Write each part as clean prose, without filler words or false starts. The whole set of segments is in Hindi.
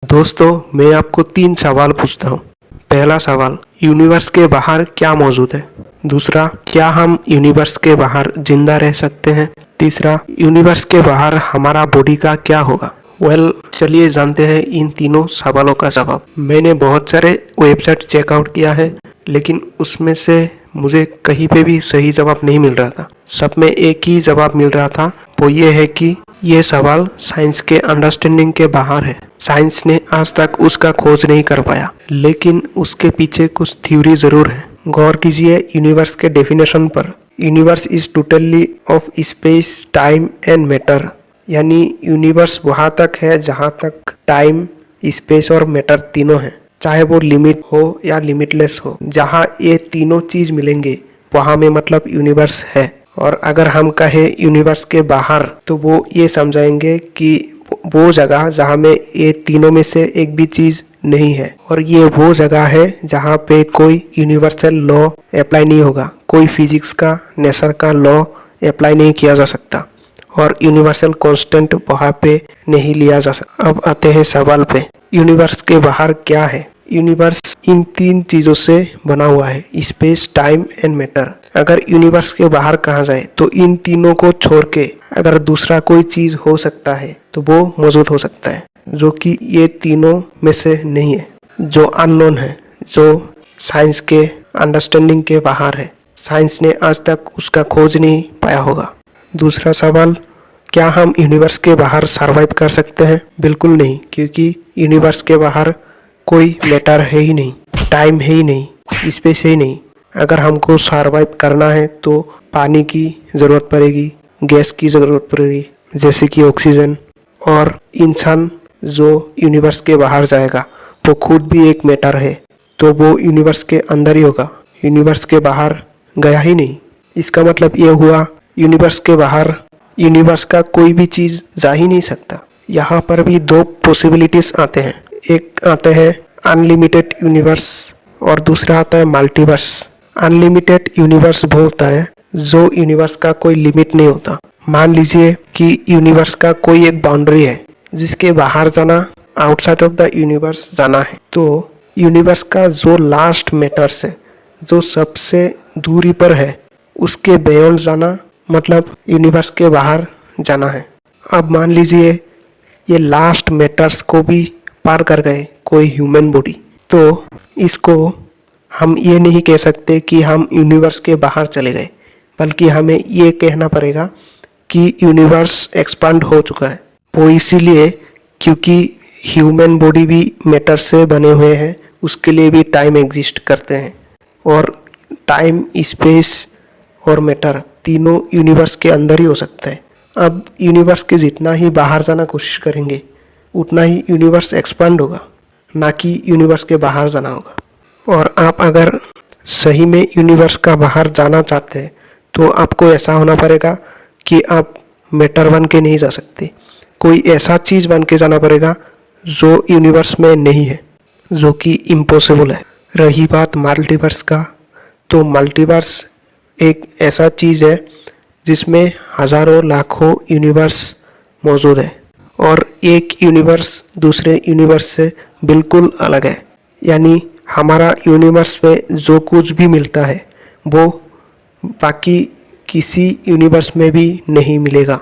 दोस्तों, मैं आपको 3 सवाल पूछता हूँ। पहला सवाल, यूनिवर्स के बाहर क्या मौजूद है? दूसरा, क्या हम यूनिवर्स के बाहर जिंदा रह सकते हैं? तीसरा, यूनिवर्स के बाहर हमारा बॉडी का क्या होगा? चलिए जानते हैं इन तीनों सवालों का जवाब। मैंने बहुत सारे वेबसाइट चेकआउट किया है, लेकिन उसमें से मुझे कहीं पे भी सही जवाब नहीं मिल रहा था। सब में एक ही जवाब मिल रहा था, वो ये है कि ये सवाल साइंस के अंडरस्टैंडिंग के बाहर है। साइंस ने आज तक उसका खोज नहीं कर पाया, लेकिन उसके पीछे कुछ थ्योरी जरूर है। गौर कीजिए यूनिवर्स के डेफिनेशन पर। Universe is totally off space, time and matter. यानी यूनिवर्स वहां तक है जहां तक टाइम, स्पेस और मैटर तीनों हैं, चाहे वो लिमिट हो या लिमिटलेस हो। जहां ये तीनों चीज मिलेंगे वहां में मतलब यूनिवर्स है। और अगर हम कहे यूनिवर्स के बाहर, तो वो ये समझाएंगे कि वो जगह जहां में ये तीनों में से एक भी चीज नहीं है, और ये वो जगह है जहां पे कोई यूनिवर्सल लॉ अप्लाई नहीं होगा, कोई फिजिक्स का, नेचर का लॉ अप्लाई नहीं किया जा सकता, और यूनिवर्सल कांस्टेंट वहां पे नहीं लिया जा सकता। अब आते हैं सवाल पे, यूनिवर्स के बाहर क्या है? यूनिवर्स इन 3 चीजों से बना हुआ है, स्पेस, टाइम एंड मैटर। अगर यूनिवर्स के बाहर कहा जाए तो इन तीनों को छोड़ के अगर दूसरा कोई चीज हो सकता है तो वो मौजूद हो सकता है, जो कि ये तीनों में से नहीं है, जो अननोन है, जो साइंस के अंडरस्टैंडिंग के बाहर है। साइंस ने आज तक उसका खोज नहीं पाया होगा। दूसरा सवाल, क्या हम यूनिवर्स के बाहर सरवाइव कर सकते हैं? बिल्कुल नहीं, क्योंकि यूनिवर्स के बाहर कोई मैटर है ही नहीं, टाइम है ही नहीं, स्पेस है ही नहीं। अगर हमको सरवाइव करना है तो पानी की ज़रूरत पड़ेगी, गैस की ज़रूरत पड़ेगी, जैसे कि ऑक्सीजन। और इंसान जो यूनिवर्स के बाहर जाएगा वो खुद भी एक मैटर है, तो वो यूनिवर्स के अंदर ही होगा, यूनिवर्स के बाहर गया ही नहीं। इसका मतलब ये हुआ यूनिवर्स के बाहर यूनिवर्स का कोई भी चीज़ जा ही नहीं सकता। यहाँ पर भी 2 पॉसिबिलिटीज आते हैं। एक आते हैं अनलिमिटेड यूनिवर्स और दूसरा आता है मल्टीवर्स। अनलिमिटेड यूनिवर्स वो होता है जो यूनिवर्स का कोई लिमिट नहीं होता। मान लीजिए कि यूनिवर्स का कोई एक बाउंड्री है जिसके बाहर जाना, आउटसाइड ऑफ द यूनिवर्स जाना है, तो यूनिवर्स का जो लास्ट मैटर्स है, जो सबसे दूरी पर है, उसके बियॉन्ड जाना मतलब यूनिवर्स के बाहर जाना है। अब मान लीजिए ये लास्ट मैटर्स को भी पार कर गए कोई ह्यूमन बॉडी, तो इसको हम ये नहीं कह सकते कि हम यूनिवर्स के बाहर चले गए, बल्कि हमें ये कहना पड़ेगा कि यूनिवर्स एक्सपांड हो चुका है। वो इसीलिए क्योंकि ह्यूमन बॉडी भी मैटर से बने हुए हैं, उसके लिए भी टाइम एग्जिस्ट करते हैं, और टाइम, स्पेस और मैटर तीनों यूनिवर्स के अंदर ही हो सकता है। अब यूनिवर्स के जितना ही बाहर जाना कोशिश करेंगे उतना ही यूनिवर्स एक्सपांड होगा, ना कि यूनिवर्स के बाहर जाना होगा। और आप अगर सही में यूनिवर्स का बाहर जाना चाहते हैं तो आपको ऐसा होना पड़ेगा कि आप मैटर बन के नहीं जा सकते, कोई ऐसा चीज़ बन के जाना पड़ेगा जो यूनिवर्स में नहीं है, जो कि इम्पॉसिबल है। रही बात मल्टीवर्स का, तो मल्टीवर्स एक ऐसा चीज़ है जिसमें हजारों लाखों यूनिवर्स मौजूद है, और एक यूनिवर्स दूसरे यूनिवर्स से बिल्कुल अलग है। यानी हमारा यूनिवर्स में जो कुछ भी मिलता है वो बाकी किसी यूनिवर्स में भी नहीं मिलेगा।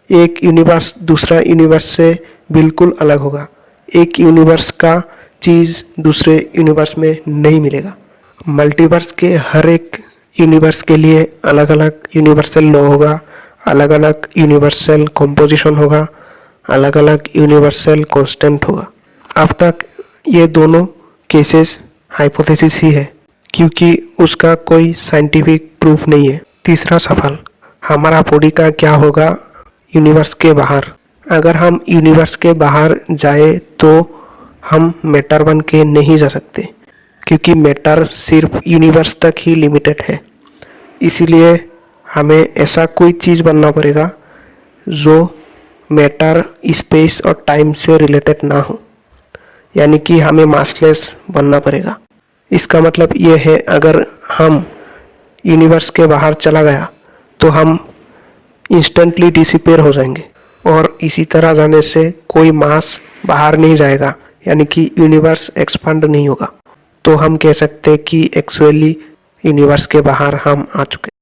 एक यूनिवर्स दूसरा यूनिवर्स से बिल्कुल अलग होगा, एक यूनिवर्स का चीज़ दूसरे यूनिवर्स में नहीं मिलेगा। मल्टीवर्स के हर एक यूनिवर्स के लिए अलग अलग यूनिवर्सल लॉ होगा, अलग अलग यूनिवर्सल कॉम्पोजिशन होगा, अलग अलग यूनिवर्सल कांस्टेंट होगा। अब तक ये दोनों केसेस हाइपोथेसिस ही है, क्योंकि उसका कोई साइंटिफिक प्रूफ नहीं है। तीसरा सवाल, हमारा बॉडी का क्या होगा यूनिवर्स के बाहर? अगर हम यूनिवर्स के बाहर जाए तो हम मैटर बन के नहीं जा सकते, क्योंकि मैटर सिर्फ यूनिवर्स तक ही लिमिटेड है। इसीलिए हमें ऐसा कोई चीज़ बनना पड़ेगा जो मैटर, स्पेस और टाइम से रिलेटेड ना हो, यानी कि हमें मासलेस बनना पड़ेगा। इसका मतलब ये है अगर हम यूनिवर्स के बाहर चला गया तो हम इंस्टेंटली डिसिपेयर हो जाएंगे, और इसी तरह जाने से कोई मास बाहर नहीं जाएगा यानी कि यूनिवर्स एक्सपांड नहीं होगा, तो हम कह सकते हैं कि एक्चुअली यूनिवर्स के बाहर हम आ चुके।